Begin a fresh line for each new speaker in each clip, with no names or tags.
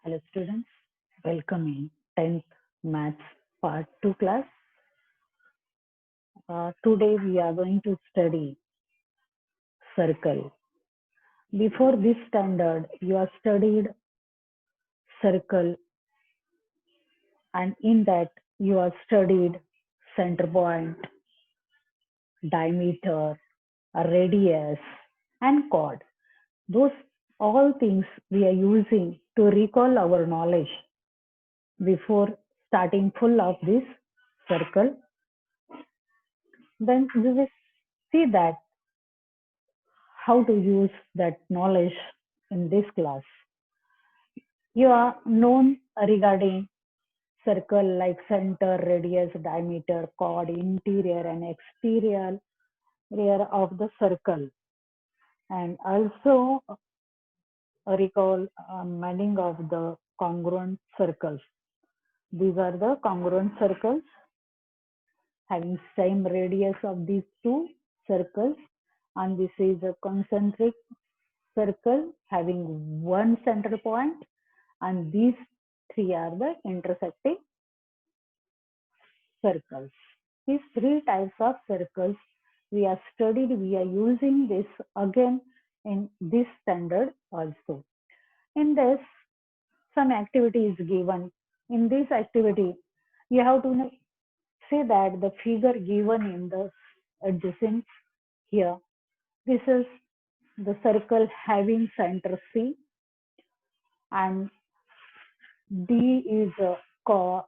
Hello students, welcome in 10th Maths Part 2 class. Today we are going to study circle. Before this standard, you have studied circle, and in that you have studied center point, diameter, radius, and chord. Those all things we are using to recall our knowledge before starting full of this circle. Then we will see that how to use that knowledge in this class. You are known regarding circle like center, radius, diameter, chord, interior and exterior area of the circle, and also recall meaning of the congruent circles. These are the congruent circles having same radius of these two circles, and this is a concentric circle having one center point, and these three are the intersecting circles. These three types of circles we have studied, we are using this again in this standard also. In this, some activity is given. In this activity, you have to say that the figure given in the adjacent here, this is the circle having center C, and D is a chord,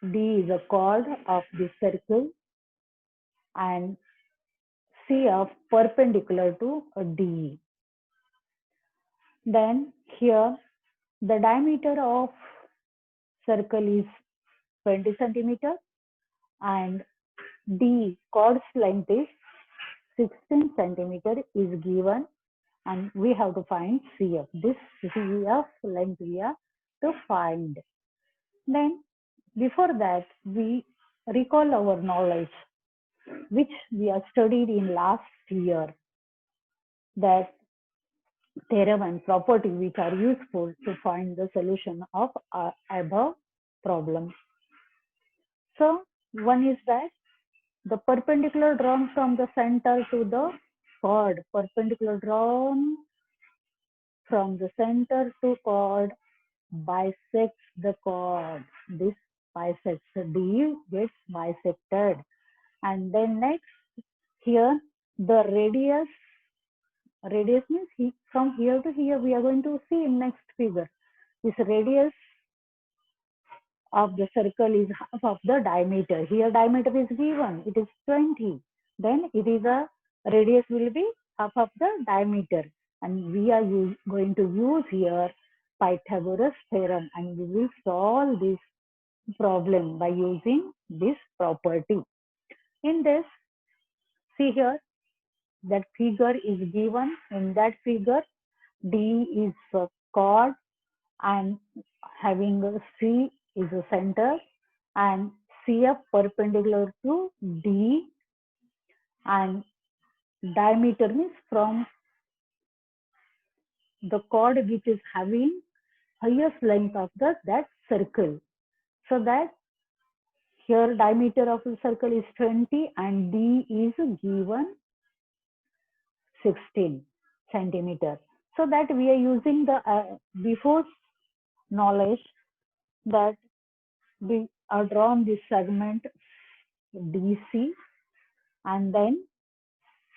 of the circle, and C of perpendicular to D. Then here the diameter of circle is 20 centimeter, and D chord's length is 16 centimeter is given, and we have to find CF. This CF length we have to find. Then before that we recall our knowledge which we have studied in last year, that theorem and property which are useful to find the solution of above problem. So one is that the perpendicular drawn from the center to the chord, perpendicular drawn from the center to chord bisects the chord. This bisects, D gets bisected. And then next here the radius means from here to here we are going to see in next figure. This radius of the circle is half of the diameter. Here diameter is given, it is 20. Then it is a radius will be half of the diameter. And we are going to use here Pythagoras theorem, and we will solve this problem by using this property. In this, see here, that figure is given. In that figure, D is a chord, and having a C is a center, and CF perpendicular to D, and diameter means from the chord which is having highest length of that circle. So that here diameter of the circle is 20 and D is given 16 centimeter. So that we are using the before knowledge that we are drawn this segment DC, and then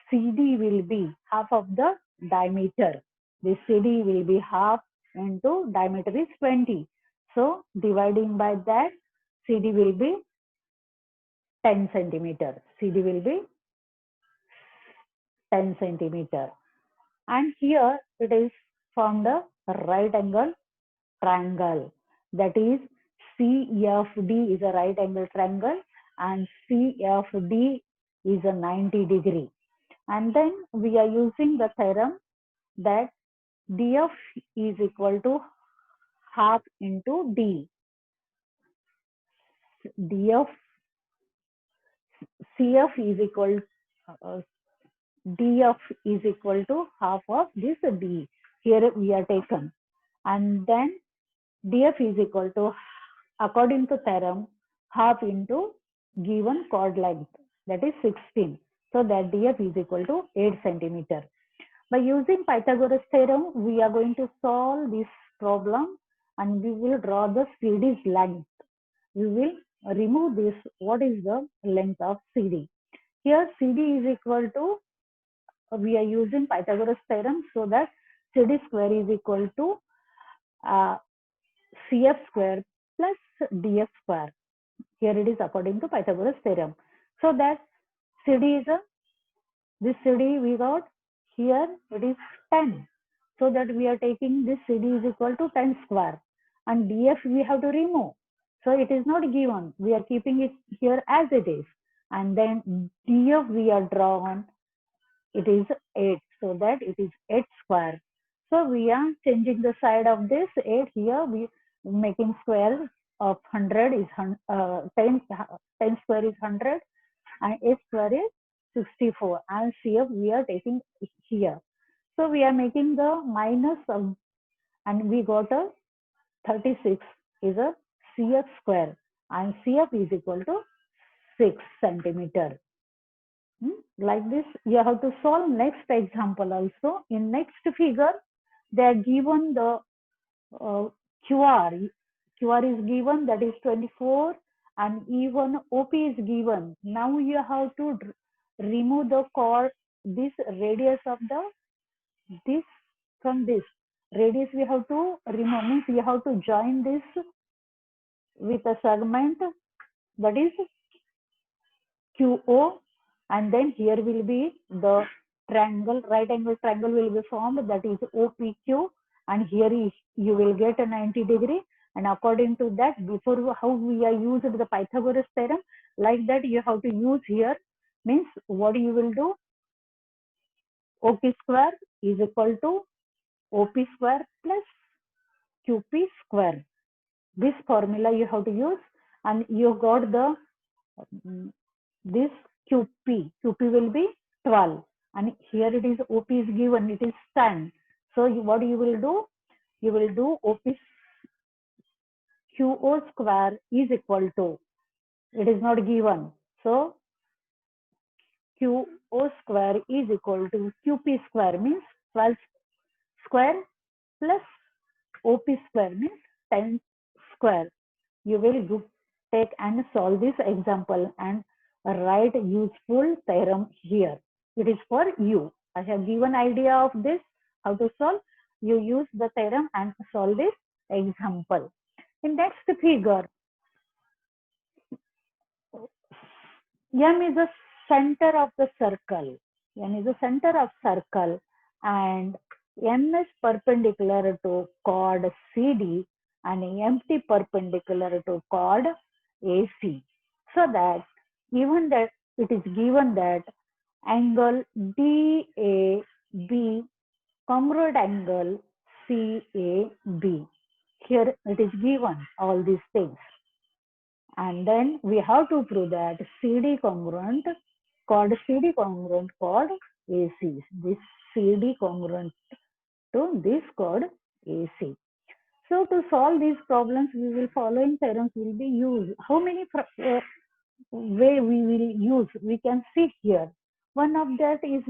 CD will be half of the diameter. This CD will be half into diameter is 20. So dividing by that, CD will be 10 centimeter. CD will be 10 centimeter. And here it is formed a right angle triangle. That is CFD is a right angle triangle, and CFD is a 90 degree. And then we are using the theorem that DF is equal to half into D. DF CF is equal DF is equal to half of this D. Here we are taken, and then df is equal to, according to theorem, half into given chord length, that is 16. So that df is equal to 8 centimeter. By using Pythagoras theorem, we are going to solve this problem and we will draw the CD's length. We will remove this. What is the length of CD? Here CD is equal to, we are using Pythagoras theorem, so that CD square is equal to CF square plus DF square. Here it is according to Pythagoras theorem. So that CD is this CD we got here, it is 10. So that we are taking this CD is equal to 10 square, and DF we have to remove. So it is not given. We are keeping it here as it is. And then DF we are drawn, it is 8. So that it is 8 square. So we are changing the side of this 8 here. We making square of 100 is 10 square is 100, and 8 square is 64, and CF we are taking here. So we are making the minus of, and we got a 36 is a CF square, and CF is equal to 6 centimeter. Like this, you have to solve next example also. In next figure, they are given the QR. QR is given, that is 24, and even OP is given. Now you have to remove the chord, this radius of the, this from this. Radius we have to remove, means we have to join this with a segment, that is QO, and then here will be the triangle, right angle triangle will be formed, that is OPQ, and here is, you will get a 90 degree. And according to that, before how we are used the Pythagoras theorem, like that you have to use here. Means what you will do, OP square is equal to OP square plus QP square. This formula you have to use, and you got the this QP. QP will be 12, and here it is OP is given, it is 10. So what you will do? You will do OP QO square is equal to, it is not given. So QO square is equal to QP square, means 12 square plus OP square, means 10 square. You will take and solve this example and write useful theorem here. It is for you. I have given idea of this, how to solve. You use the theorem and solve this example. In next figure, M is the center of the circle. M is the center of circle, and M is perpendicular to chord CD and empty perpendicular to chord AC. So that even that it is given that angle DAB congruent angle CAB. Here it is given all these things. And then we have to prove that CD congruent chord AC. This CD congruent to this chord AC. So to solve these problems, we will following theorems will be used. How many way we will use? We can see here. One of that is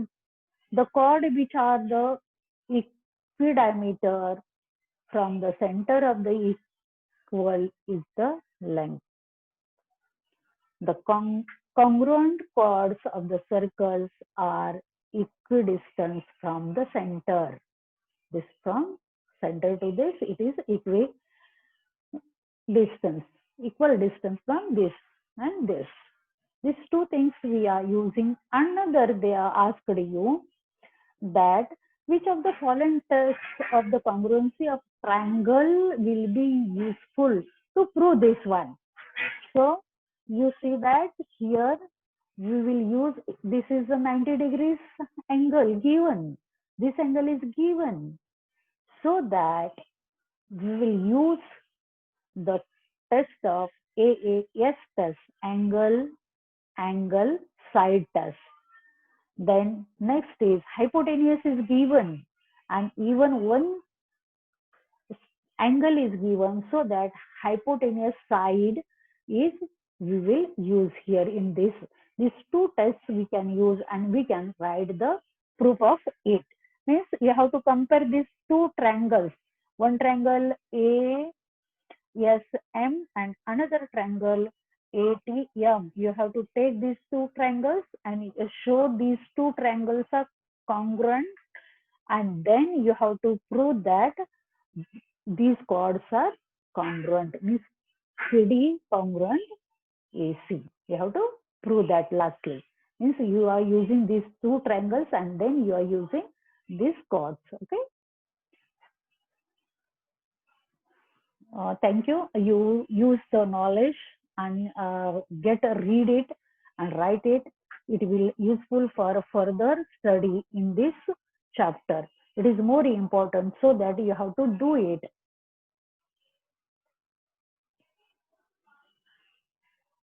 the chord which are the equidiameter from the center of the equal is the length. The congruent chords of the circles are equidistant from the center. This from center to this, it is equal distance from this and this. These two things we are using. Another, they are asked you that which of the following tests of the congruency of triangle will be useful to prove this one. So you see that here we will use, this is a 90 degrees angle given. This angle is given. So that we will use the test of AAS test, angle, side test. Then next is hypotenuse is given, and even one angle is given, so that hypotenuse side is we will use here in this. These two tests we can use and we can write the proof of it. Means you have to compare these two triangles. One triangle ASM and another triangle ATM. You have to take these two triangles and show these two triangles are congruent, and then you have to prove that these chords are congruent. Means CD congruent AC. You have to prove that lastly. Means you are using these two triangles and then you are using these chords. Okay. Thank you. You use the knowledge and read it and write it. It will useful for further study in this chapter. It is more important, so that you have to do it